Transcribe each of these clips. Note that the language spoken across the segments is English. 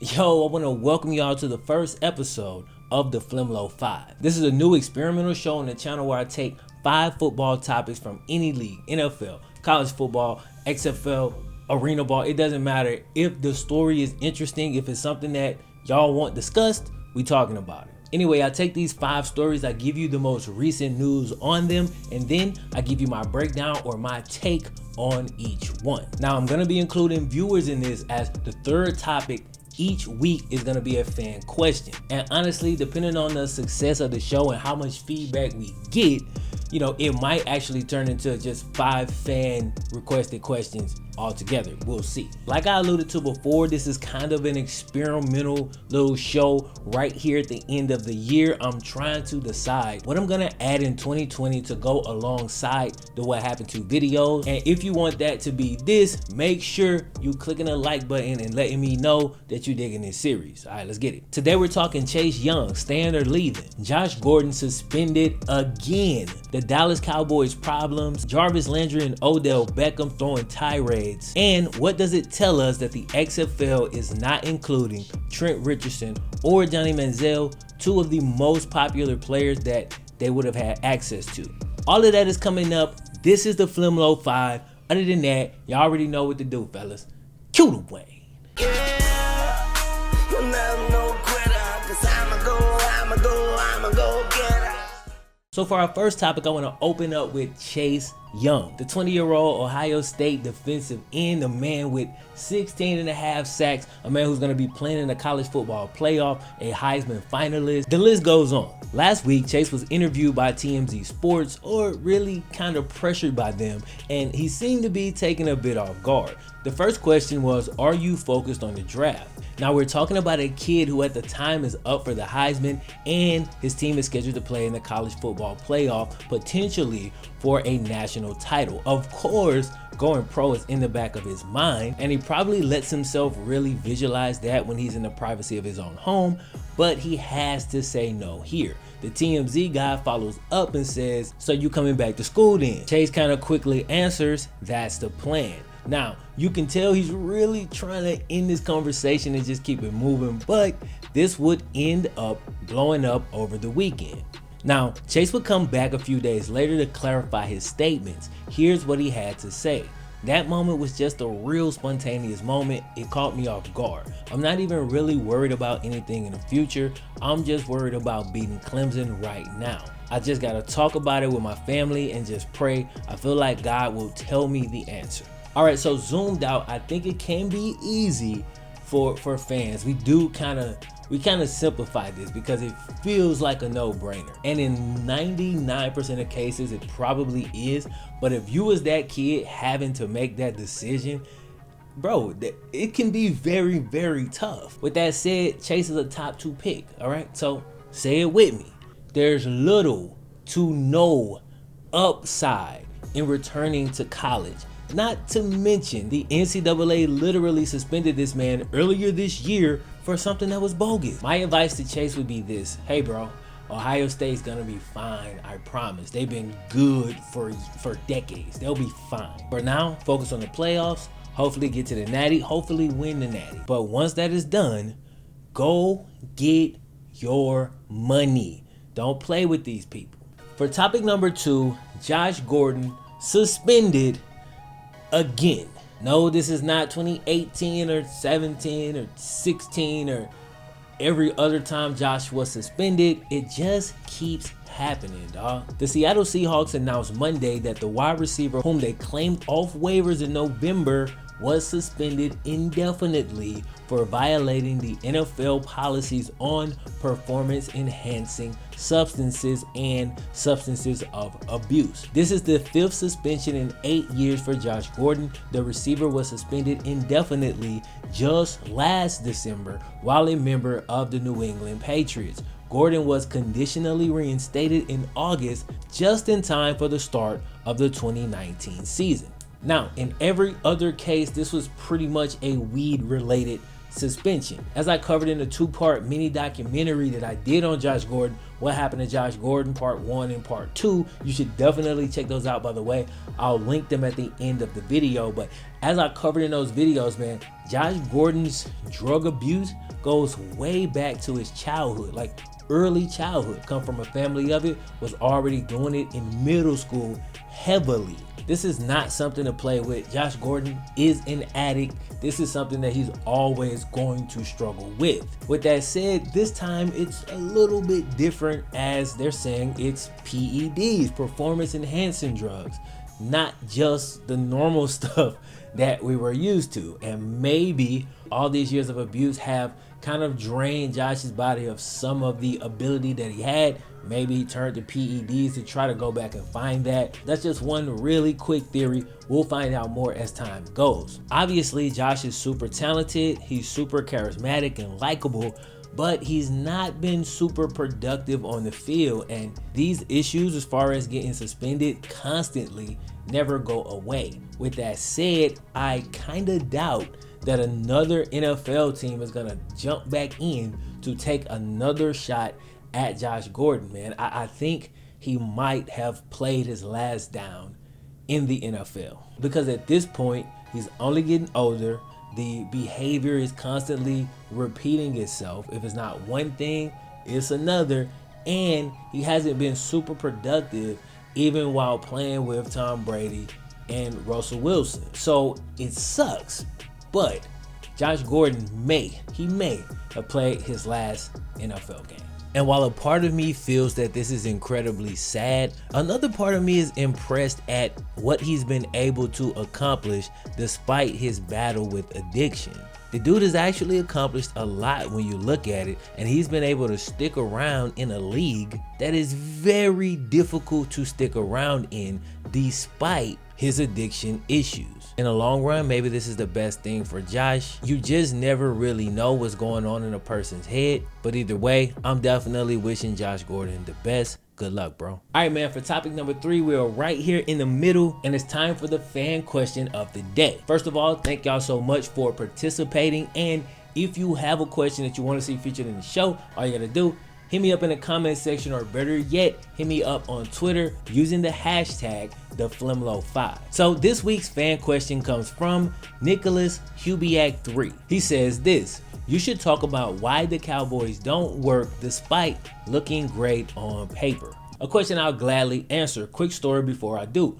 Yo, I want to welcome y'all to the first episode of the FlemLo 5. This is a new experimental show on the channel where I take 5 football topics from any league, NFL, college football, XFL, arena ball. It doesn't matter. If the story is interesting, if it's something that y'all want discussed, we talking about it. Anyway, I take these 5 stories, I give you the most recent news on them, and then I give you my breakdown or my take on each one. Now, I'm gonna be including viewers in this, as the third topic each week is gonna be a fan question. And honestly, depending on the success of the show and how much feedback we get, it might actually turn into just 5 fan requested questions altogether. We'll see. Like I alluded to before, this is kind of an experimental little show right here at the end of the year. I'm trying to decide what I'm gonna add in 2020 to go alongside the What Happened To videos. And if you want that to be this, make sure you clicking the like button and letting me know that you're digging this series. All right, let's get it. Today we're talking Chase Young, staying or leaving. Josh Gordon suspended again. The Dallas Cowboys problems. Jarvis, Landry, and Odell Beckham throwing tirades. And what does it tell us that the XFL is not including Trent Richardson or Johnny Manziel, 2 of the most popular players that they would have had access to? All of that is coming up. This is the FlemLo 5. Other than that, y'all already know what to do, fellas. Cue the Wayne. So for our first topic, I want to open up with Chase Young, the 20-year-old Ohio State defensive end, a man with 16.5 sacks, a man who's going to be playing in the college football playoff, a Heisman finalist. The list goes on. Last week, Chase was interviewed by TMZ Sports, or really kind of pressured by them, and he seemed to be taken a bit off guard. The first question was, are you focused on the draft? Now, we're talking about a kid who at the time is up for the Heisman, and his team is scheduled to play in the college football playoff, potentially for a national title. Of course, going pro is in the back of his mind, and he probably lets himself really visualize that when he's in the privacy of his own home, but he has to say no here. The TMZ guy follows up and says, "So you coming back to school then?" Chase kind of quickly answers, "That's the plan." Now, you can tell he's really trying to end this conversation and just keep it moving, but this would end up blowing up over the weekend. Now, Chase would come back a few days later to clarify his statements. Here's what he had to say. "That moment was just a real spontaneous moment. It caught me off guard. I'm not even really worried about anything in the future. I'm just worried about beating Clemson right now. I just gotta talk about it with my family and just pray. I feel like God will tell me the answer." All right, so zoomed out, I think it can be easy for fans. We kind of simplify this because it feels like a no-brainer. And in 99% of cases, it probably is. But if you was that kid having to make that decision, bro, it can be very, very tough. With that said, Chase is a top 2 pick, all right? So say it with me. There's little to no upside in returning to college. Not to mention, the NCAA literally suspended this man earlier this year for something that was bogus. My advice to Chase would be this: hey bro, Ohio State's gonna be fine, I promise. They've been good for decades. They'll be fine. For now, focus on the playoffs, hopefully get to the natty, hopefully win the natty. But once that is done, go get your money. Don't play with these people. For topic number 2, Josh Gordon suspended again. No, this is not 2018 or 17 or 16 or every other time Josh was suspended. It just keeps happening, dog. The Seattle Seahawks announced Monday that the wide receiver whom they claimed off waivers in November was suspended indefinitely for violating the NFL policies on performance-enhancing substances and substances of abuse. This is the 5th suspension in 8 years for Josh Gordon. The receiver was suspended indefinitely just last December while a member of the New England Patriots. Gordon was conditionally reinstated in August, just in time for the start of the 2019 season. Now, in every other case, this was pretty much a weed-related suspension. As I covered in a 2-part mini documentary that I did on Josh Gordon, What Happened to Josh Gordon, part 1 and part 2, you should definitely check those out, by the way. I'll link them at the end of the video. But as I covered in those videos, man, Josh Gordon's drug abuse goes way back to his childhood, like early childhood. Come from a family of it, was already doing it in middle school heavily. This is not something to play with. Josh Gordon is an addict. This is something that he's always going to struggle with. With that said, this time it's a little bit different, as they're saying it's PEDs, performance enhancing drugs, not just the normal stuff that we were used to. And maybe all these years of abuse have kind of drained Josh's body of some of the ability that he had. Maybe he turned to PEDs to try to go back and find that. That's just one really quick theory. We'll find out more as time goes. Obviously, Josh is super talented. He's super charismatic and likable, but he's not been super productive on the field. And these issues, as far as getting suspended constantly, never go away. With that said, I kind of doubt that another NFL team is gonna jump back in to take another shot at Josh Gordon, man. I think he might have played his last down in the NFL, because at this point, he's only getting older. The behavior is constantly repeating itself. If it's not one thing, it's another. And he hasn't been super productive even while playing with Tom Brady and Russell Wilson. So it sucks, but Josh Gordon may have played his last NFL game. And while a part of me feels that this is incredibly sad, another part of me is impressed at what he's been able to accomplish despite his battle with addiction. The dude has actually accomplished a lot when you look at it, and he's been able to stick around in a league that is very difficult to stick around in despite his addiction issues. In the long run, maybe this is the best thing for Josh. You just never really know what's going on in a person's head. But either way, I'm definitely wishing Josh Gordon the best. Good luck, bro. All right, man, for topic number 3, we are right here in the middle, and it's time for the fan question of the day. First of all, thank y'all so much for participating. And if you have a question that you want to see featured in the show, all you gotta do, hit me up in the comment section, or better yet, hit me up on Twitter using the hashtag #FlemLo5. So this week's fan question comes from Nicholas Hubiak3. He says this: you should talk about why the Cowboys don't work despite looking great on paper. A question I'll gladly answer. Quick story before I do.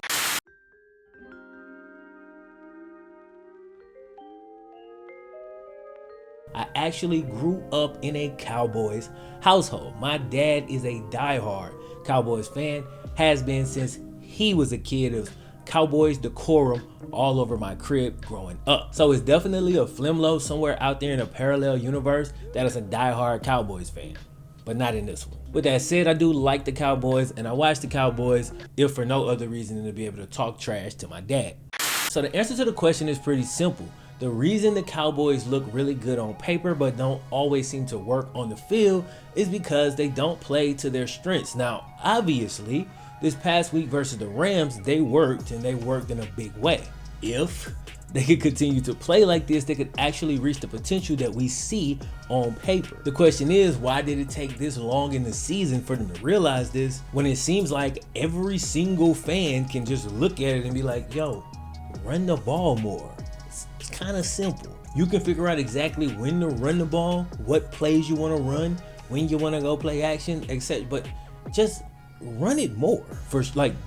I actually grew up in a Cowboys household. My dad is a diehard Cowboys fan, has been since he was a kid. It was Cowboys decorum all over my crib growing up. So it's definitely a FlemLo somewhere out there in a parallel universe that is a diehard Cowboys fan, but not in this one. With that said, I do like the Cowboys, and I watch the Cowboys if for no other reason than to be able to talk trash to my dad. So the answer to the question is pretty simple. The reason the Cowboys look really good on paper but don't always seem to work on the field is because they don't play to their strengths. Now, obviously, this past week versus the Rams, they worked, and they worked in a big way. If they could continue to play like this, they could actually reach the potential that we see on paper. The question is, why did it take this long in the season for them to realize this, when it seems like every single fan can just look at it and be like, yo, run the ball more. It's kind of simple. You can figure out exactly when to run the ball, what plays you want to run, when you want to go play action, etc. But just run it more.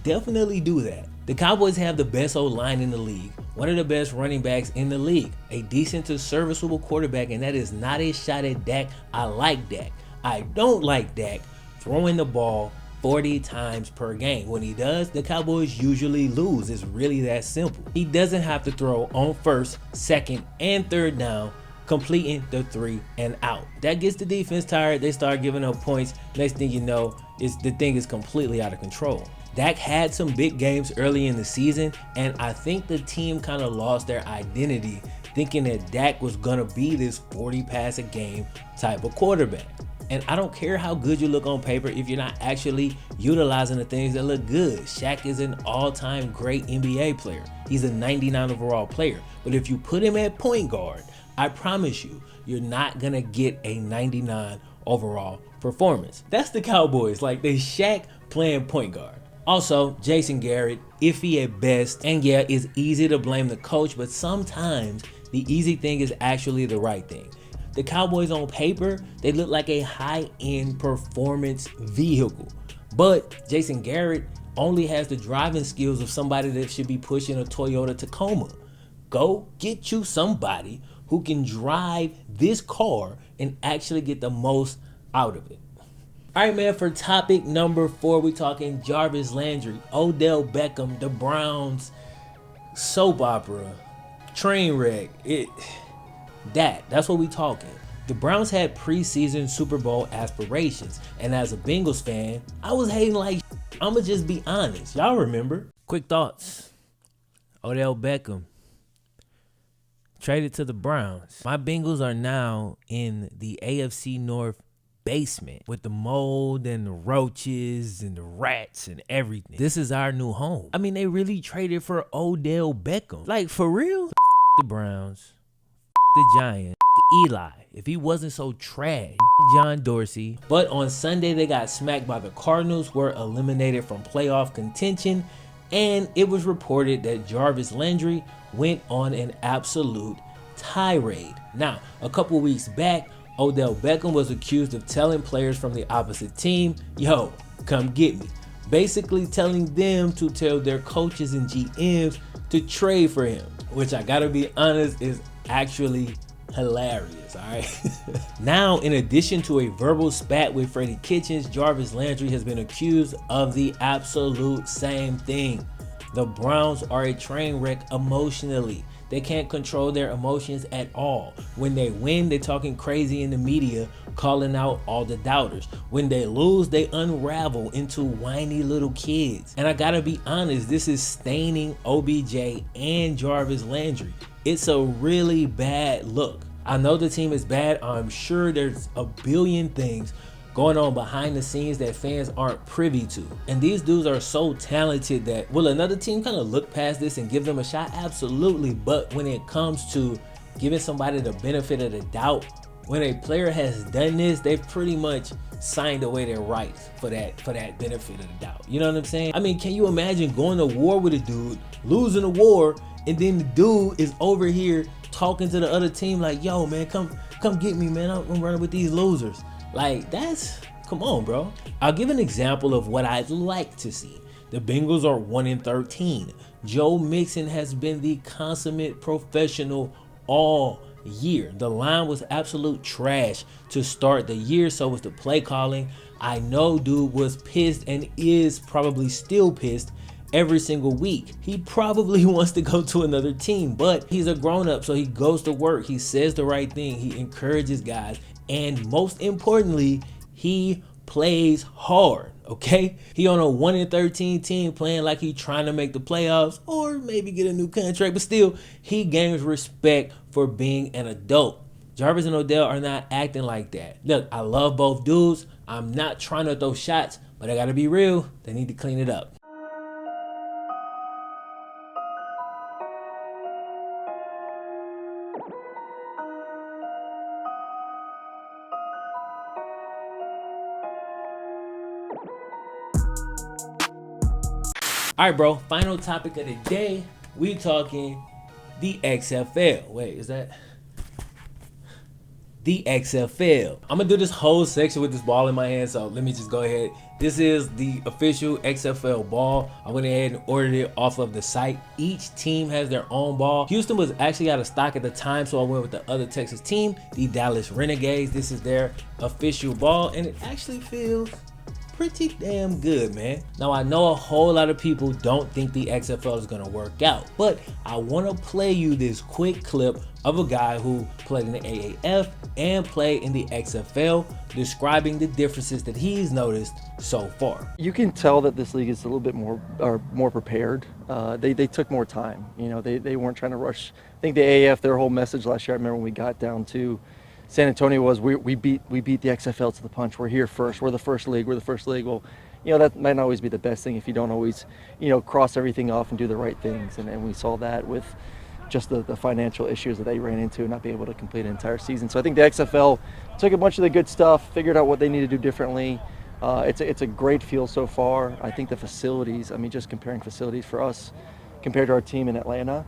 Definitely do that. The Cowboys have the best O-line in the league, one of the best running backs in the league, a decent to serviceable quarterback, and that is not a shot at Dak. I like Dak. I don't like Dak throwing the ball 40 times per game. When he does, the Cowboys usually lose. It's really that simple. He doesn't have to throw on first, second, and third down, completing the 3 and out. That gets the defense tired. They start giving up points. Next thing you know, the thing is completely out of control. Dak had some big games early in the season, and I think the team kind of lost their identity, thinking that Dak was gonna be this 40 pass a game type of quarterback. And I don't care how good you look on paper if you're not actually utilizing the things that look good. Shaq is an all-time great NBA player. He's a 99 overall player. But if you put him at point guard, I promise you, you're not gonna get a 99 overall performance. That's the Cowboys. Like, they Shaq playing point guard. Also, Jason Garrett, iffy at best. And yeah, it's easy to blame the coach, but sometimes the easy thing is actually the right thing. The Cowboys on paper, they look like a high-end performance vehicle. But Jason Garrett only has the driving skills of somebody that should be pushing a Toyota Tacoma. Go get you somebody who can drive this car and actually get the most out of it. All right, man, for topic number 4, we talking Jarvis Landry, Odell Beckham, the Browns, soap opera, train wreck. That's what we talking. The Browns had preseason Super Bowl aspirations, and as a Bengals fan, I was hating like I'ma just be honest. Y'all remember? Quick thoughts. Odell Beckham traded to the Browns. My Bengals are now in the AFC North basement with the mold and the roaches and the rats and everything. This is our new home. I mean, they really traded for Odell Beckham. Like, for real? The Browns, the Giants, Eli. If he wasn't so trash, John Dorsey. But on Sunday, they got smacked by the Cardinals, were eliminated from playoff contention, and it was reported that Jarvis Landry went on an absolute tirade. Now, a couple weeks back, Odell Beckham was accused of telling players from the opposite team, yo, come get me. Basically telling them to tell their coaches and GMs to trade for him, which I gotta be honest is actually hilarious, all right? Now, in addition to a verbal spat with Freddie Kitchens, Jarvis Landry has been accused of the absolute same thing. The Browns are a train wreck emotionally. They can't control their emotions at all. When they win, they're talking crazy in the media, calling out all the doubters. When they lose, they unravel into whiny little kids. And I gotta be honest, this is staining OBJ and Jarvis Landry. It's a really bad look. I know the team is bad. I'm sure there's a billion things going on behind the scenes that fans aren't privy to. And these dudes are so talented that will another team kind of look past this and give them a shot? Absolutely. But when it comes to giving somebody the benefit of the doubt, when a player has done this, they've pretty much signed away their rights for that benefit of the doubt. You know what I'm saying? I mean, can you imagine going to war with a dude, losing a war, and then the dude is over here talking to the other team like, yo, man, come get me, man. I'm running with these losers. Like, come on, bro. I'll give an example of what I'd like to see. The Bengals are 1-13. Joe Mixon has been the consummate professional all year. The line was absolute trash to start the year, so was the play calling. I know dude was pissed and is probably still pissed every single week. He probably wants to go to another team, but he's a grown-up, so he goes to work. He says the right thing. He encourages guys. And most importantly, he plays hard, okay? He on a 1-13 team playing like he trying to make the playoffs or maybe get a new contract, but still, he gains respect for being an adult. Jarvis and Odell are not acting like that. Look, I love both dudes. I'm not trying to throw shots, but I gotta be real. They need to clean it up. All right, bro, final topic of the day. We talking the XFL. Wait, is that? The XFL. I'm gonna do this whole section with this ball in my hand, so let me just go ahead. This is the official XFL ball. I went ahead and ordered it off of the site. Each team has their own ball. Houston was actually out of stock at the time, so I went with the other Texas team, the Dallas Renegades. This is their official ball, and it actually feels pretty damn good, man. Now, I know a whole lot of people don't think the XFL is gonna work out, but I wanna play you this quick clip of a guy who played in the AAF and played in the XFL, describing the differences that he's noticed so far. You can tell that this league is a little bit more prepared. They took more time. You know, they weren't trying to rush. I think the AAF, their whole message last year, I remember when we got down to San Antonio, was we beat the XFL to the punch. We're here first. We're the first league. Well, you know, that might not always be the best thing if you don't always, you know, cross everything off and do the right things. And we saw that with just the financial issues that they ran into and not being able to complete an entire season. So I think the XFL took a bunch of the good stuff, figured out what they need to do differently. It's a great feel so far. I think the facilities, I mean, just comparing facilities for us compared to our team in Atlanta,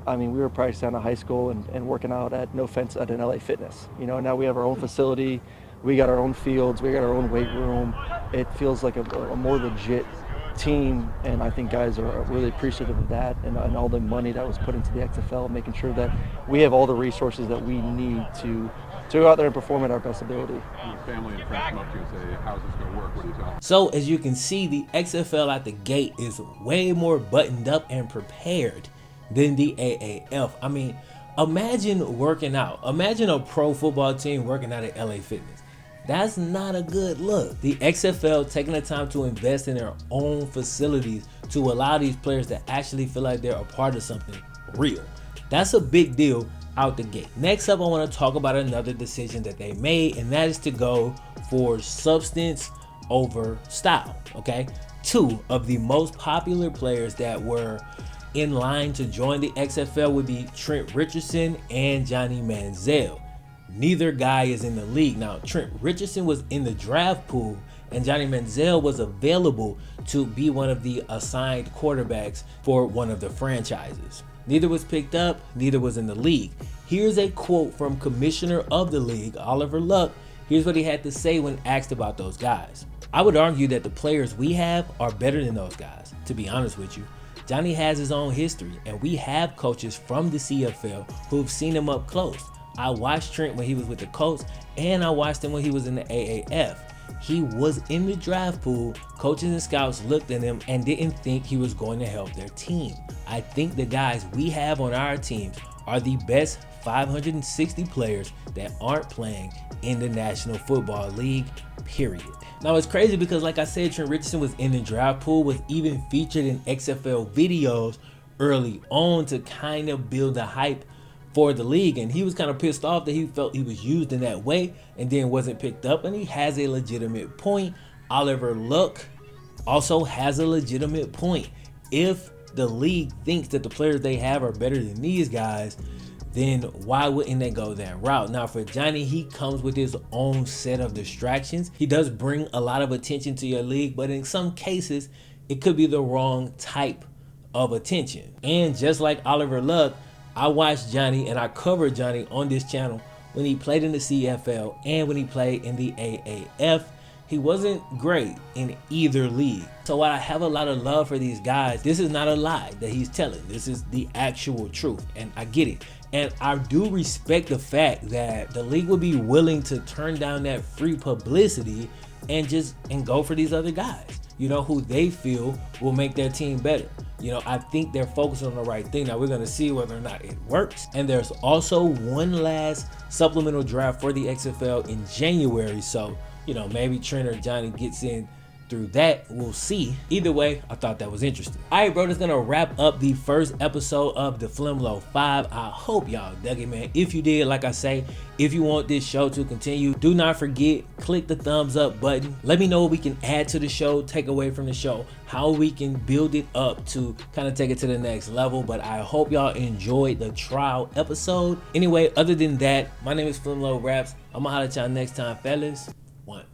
I mean, we were practicing out of high school and working out at, no offense, at an LA Fitness. You know, now we have our own facility, we got our own fields, we got our own weight room. It feels like a more legit team, and I think guys are really appreciative of that and all the money that was put into the XFL, making sure that we have all the resources that we need to go out there and perform at our best ability. Your family and friends come up to you and say, how's this going to work? What do you tell them? So as you can see, the XFL at the gate is way more buttoned up and prepared than the AAF. I mean, imagine working out. Imagine a pro football team working out at LA Fitness. That's not a good look. The XFL taking the time to invest in their own facilities to allow these players to actually feel like they're a part of something real. That's a big deal out the gate. Next up, I want to talk about another decision that they made, and that is to go for substance over style. Okay, two of the most popular players that were in line to join the XFL would be Trent Richardson and Johnny Manziel. Neither guy is in the league. Now, Trent Richardson was in the draft pool, and Johnny Manziel was available to be one of the assigned quarterbacks for one of the franchises. Neither was picked up, neither was in the league. Here's a quote from Commissioner of the League, Oliver Luck. Here's what he had to say when asked about those guys. I would argue that the players we have are better than those guys, to be honest with you. Johnny has his own history, and we have coaches from the CFL who've seen him up close. I watched Trent when he was with the Colts, and I watched him when he was in the AAF. He was in the draft pool. Coaches and scouts looked at him and didn't think he was going to help their team. I think the guys we have on our teams are the best 560 players that aren't playing in the National Football League, period. Now, it's crazy because, like I said, Trent Richardson was in the draft pool, was even featured in XFL videos early on to kind of build the hype for the league, and he was kind of pissed off that he felt he was used in that way and then wasn't picked up, and he has a legitimate point. Oliver Luck also has a legitimate point. If the league thinks that the players they have are better than these guys, then why wouldn't they go that route? Now, for Johnny, he comes with his own set of distractions. He does bring a lot of attention to your league, but in some cases, it could be the wrong type of attention. And just like Oliver Luck, I watched Johnny and I covered Johnny on this channel when he played in the CFL and when he played in the AAF. He wasn't great in either league. So while I have a lot of love for these guys, this is not a lie that he's telling. This is the actual truth, and I get it. And I do respect the fact that the league would be willing to turn down that free publicity and go for these other guys, you know, who they feel will make their team better. You know, I think they're focused on the right thing. Now, we're going to see whether or not it works. And there's also one last supplemental draft for the XFL in January. So, you know, maybe Trent or Johnny gets in through that. We'll see. Either way, I thought that was interesting. All right, bro, that's going to wrap up the first episode of the FlemLo 5. I hope y'all dug it, man. If you did, like I say, if you want this show to continue, do not forget, click the thumbs up button. Let me know what we can add to the show, take away from the show, how we can build it up to kind of take it to the next level. But I hope y'all enjoyed the trial episode. Anyway, other than that, my name is FlemLo Raps. I'm going to holler at y'all next time, fellas. One.